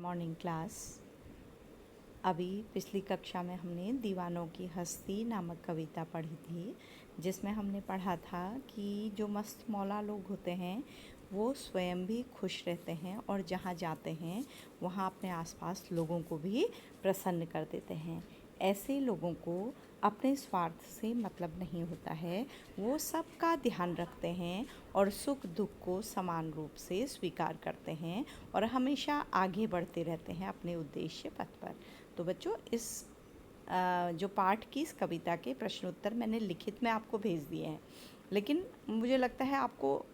Morning class. अभी पिछली कक्षा में हमने दीवानों की हस्ती नामक कविता पढ़ी थी, जिसमें हमने पढ़ा था कि जो मस्त मौला लोग होते हैं वो स्वयं भी खुश रहते हैं और जहाँ जाते हैं वहाँ अपने आसपास लोगों को भी प्रसन्न कर देते हैं। ऐसे लोगों को अपने स्वार्थ से मतलब नहीं होता है, वो सबका ध्यान रखते हैं और सुख दुख को समान रूप से स्वीकार करते हैं और हमेशा आगे बढ़ते रहते हैं अपने उद्देश्य पथ पर। तो बच्चों, इस जो पाठ की इस कविता के प्रश्न उत्तर मैंने लिखित में आपको भेज दिए हैं, लेकिन मुझे लगता है आपको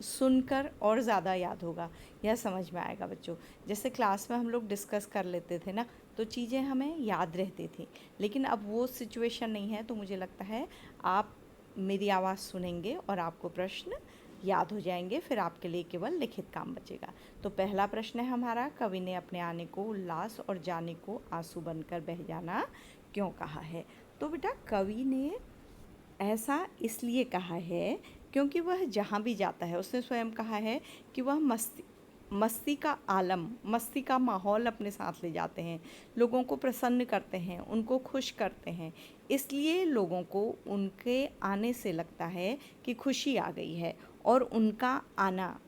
सुनकर और ज़्यादा याद होगा या समझ में आएगा बच्चों। जैसे क्लास में हम लोग डिस्कस कर लेते थे ना, तो चीज़ें हमें याद रहती थी, लेकिन अब वो सिचुएशन नहीं है। तो मुझे लगता है आप मेरी आवाज़ सुनेंगे और आपको प्रश्न याद हो जाएंगे, फिर आपके लिए केवल लिखित काम बचेगा। तो पहला प्रश्न है हमारा, कवि ने अपने आने को उल्लास और जाने को आंसू बनकर बह जाना क्यों कहा है। तो बेटा, कवि ने ऐसा इसलिए कहा है क्योंकि वह जहाँ भी जाता है, उसने स्वयं कहा है कि वह मस्ती का आलम, मस्ती का माहौल अपने साथ ले जाते हैं, लोगों को प्रसन्न करते हैं, उनको खुश करते हैं। इसलिए लोगों को उनके आने से लगता है कि खुशी आ गई है, और उनका आना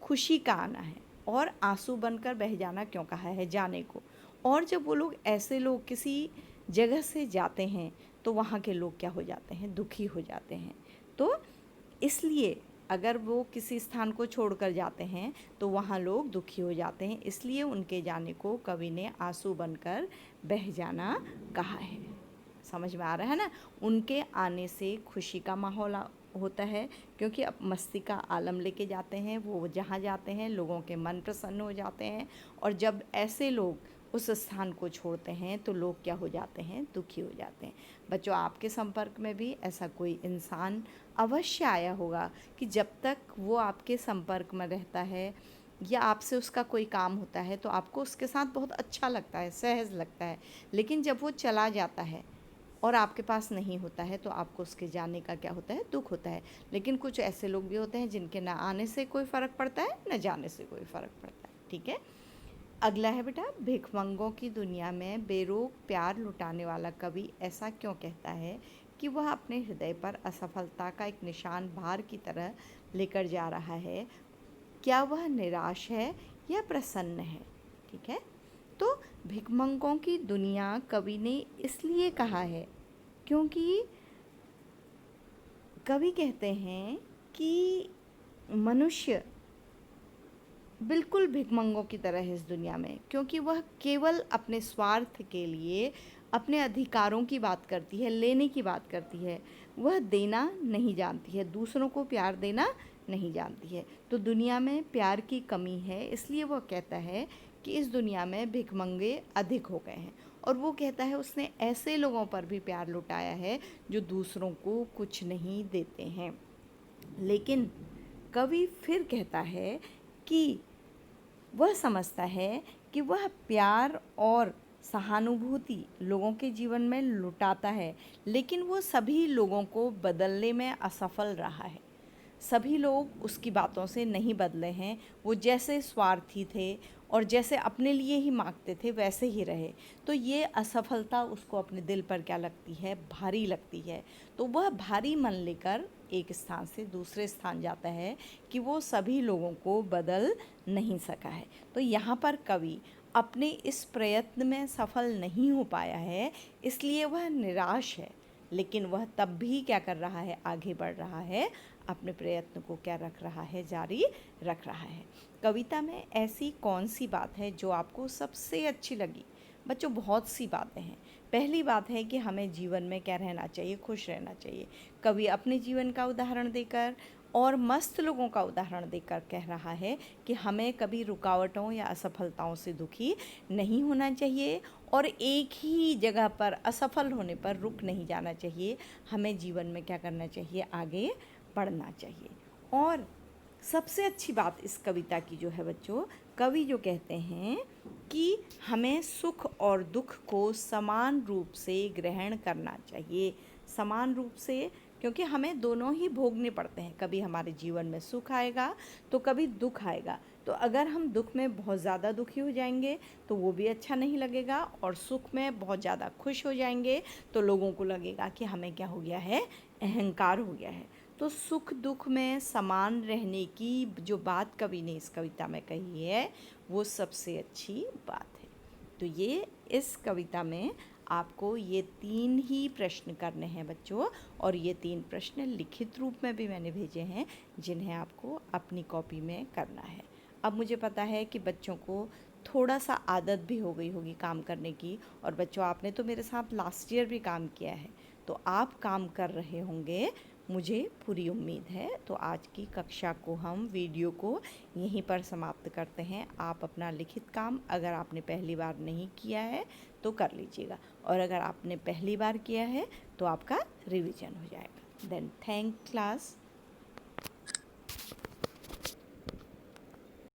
खुशी का आना है। और आंसू बनकर बह जाना क्यों कहा है, जाने को। और जब वो लोग, ऐसे लोग किसी जगह से जाते हैं तो वहाँ के लोग क्या हो जाते हैं, दुखी हो जाते हैं। तो इसलिए अगर वो किसी स्थान को छोड़कर जाते हैं तो वहाँ लोग दुखी हो जाते हैं, इसलिए उनके जाने को कवि ने आंसू बनकर बह जाना कहा है। समझ में आ रहा है ना। उनके आने से खुशी का माहौल होता है, क्योंकि अब मस्ती का आलम लेके जाते हैं, वो जहाँ जाते हैं लोगों के मन प्रसन्न हो जाते हैं। और जब ऐसे लोग उस स्थान को छोड़ते हैं तो लोग क्या हो जाते हैं, दुखी हो जाते हैं। बच्चों, आपके संपर्क में भी ऐसा कोई इंसान अवश्य आया होगा कि जब तक वो आपके संपर्क में रहता है या आपसे उसका कोई काम होता है तो आपको उसके साथ बहुत अच्छा लगता है, सहज लगता है। लेकिन जब वो चला जाता है और आपके पास नहीं होता है तो आपको उसके जाने का क्या होता है, दुख होता है। लेकिन कुछ ऐसे लोग भी होते हैं जिनके ना आने से कोई फ़र्क पड़ता है, न जाने से कोई फ़र्क पड़ता है। ठीक है, अगला है बेटा, भिखमंगों की दुनिया में बेरोक प्यार लुटाने वाला कवि ऐसा क्यों कहता है कि वह अपने हृदय पर असफलता का एक निशान भार की तरह लेकर जा रहा है। क्या वह निराश है या प्रसन्न है। ठीक है, तो भिखमंगों की दुनिया कवि ने इसलिए कहा है क्योंकि कवि कहते हैं कि मनुष्य बिल्कुल भिखमंगों की तरह है इस दुनिया में, क्योंकि वह केवल अपने स्वार्थ के लिए अपने अधिकारों की बात करती है, लेने की बात करती है। वह देना नहीं जानती है, दूसरों को प्यार देना नहीं जानती है। तो दुनिया में प्यार की कमी है, इसलिए वह कहता है कि इस दुनिया में भिखमंगे अधिक हो गए हैं। और वो कहता है उसने ऐसे लोगों पर भी प्यार लुटाया है जो दूसरों को कुछ नहीं देते हैं। लेकिन कवि फिर कहता है कि वह समझता है कि वह प्यार और सहानुभूति लोगों के जीवन में लुटाता है, लेकिन वो सभी लोगों को बदलने में असफल रहा है। सभी लोग उसकी बातों से नहीं बदले हैं। वो जैसे स्वार्थी थे और जैसे अपने लिए ही मांगते थे वैसे ही रहे। तो ये असफलता उसको अपने दिल पर क्या लगती है, भारी लगती है। तो वह भारी मन लेकर एक स्थान से दूसरे स्थान जाता है कि वो सभी लोगों को बदल नहीं सका है। तो यहाँ पर कवि अपने इस प्रयत्न में सफल नहीं हो पाया है, इसलिए वह निराश है। लेकिन वह तब भी क्या कर रहा है, आगे बढ़ रहा है, अपने प्रयत्न को क्या रख रहा है, जारी रख रहा है। कविता में ऐसी कौन सी बात है जो आपको सबसे अच्छी लगी। बच्चों, बहुत सी बातें हैं। पहली बात है कि हमें जीवन में क्या रहना चाहिए, खुश रहना चाहिए। कवि अपने जीवन का उदाहरण देकर और मस्त लोगों का उदाहरण देकर कह रहा है कि हमें कभी रुकावटों या असफलताओं से दुखी नहीं होना चाहिए और एक ही जगह पर असफल होने पर रुक नहीं जाना चाहिए। हमें जीवन में क्या करना चाहिए, आगे बढ़ना चाहिए। और सबसे अच्छी बात इस कविता की जो है बच्चों, कवि जो कहते हैं कि हमें सुख और दुख को समान रूप से ग्रहण करना चाहिए। समान रूप से, क्योंकि हमें दोनों ही भोगने पड़ते हैं। कभी हमारे जीवन में सुख आएगा तो कभी दुख आएगा, तो अगर हम दुख में बहुत ज़्यादा दुखी हो जाएंगे तो वो भी अच्छा नहीं लगेगा, और सुख में बहुत ज़्यादा खुश हो जाएंगे तो लोगों को लगेगा कि हमें क्या हो गया है, अहंकार हो गया है। तो सुख दुख में समान रहने की जो बात कवि ने इस कविता में कही है वो सबसे अच्छी बात है। तो ये इस कविता में आपको ये 3 ही प्रश्न करने हैं बच्चों, और ये 3 प्रश्न लिखित रूप में भी मैंने भेजे हैं जिन्हें आपको अपनी कॉपी में करना है। अब मुझे पता है कि बच्चों को थोड़ा सा आदत भी हो गई होगी काम करने की, और बच्चों आपने तो मेरे साथ लास्ट ईयर भी काम किया है, तो आप काम कर रहे होंगे, मुझे पूरी उम्मीद है। तो आज की कक्षा को हम वीडियो को यहीं पर समाप्त करते हैं। आप अपना लिखित काम अगर आपने पहली बार नहीं किया है तो कर लीजिएगा, और अगर आपने पहली बार किया है तो आपका रिवीजन हो जाएगा। Then thank class.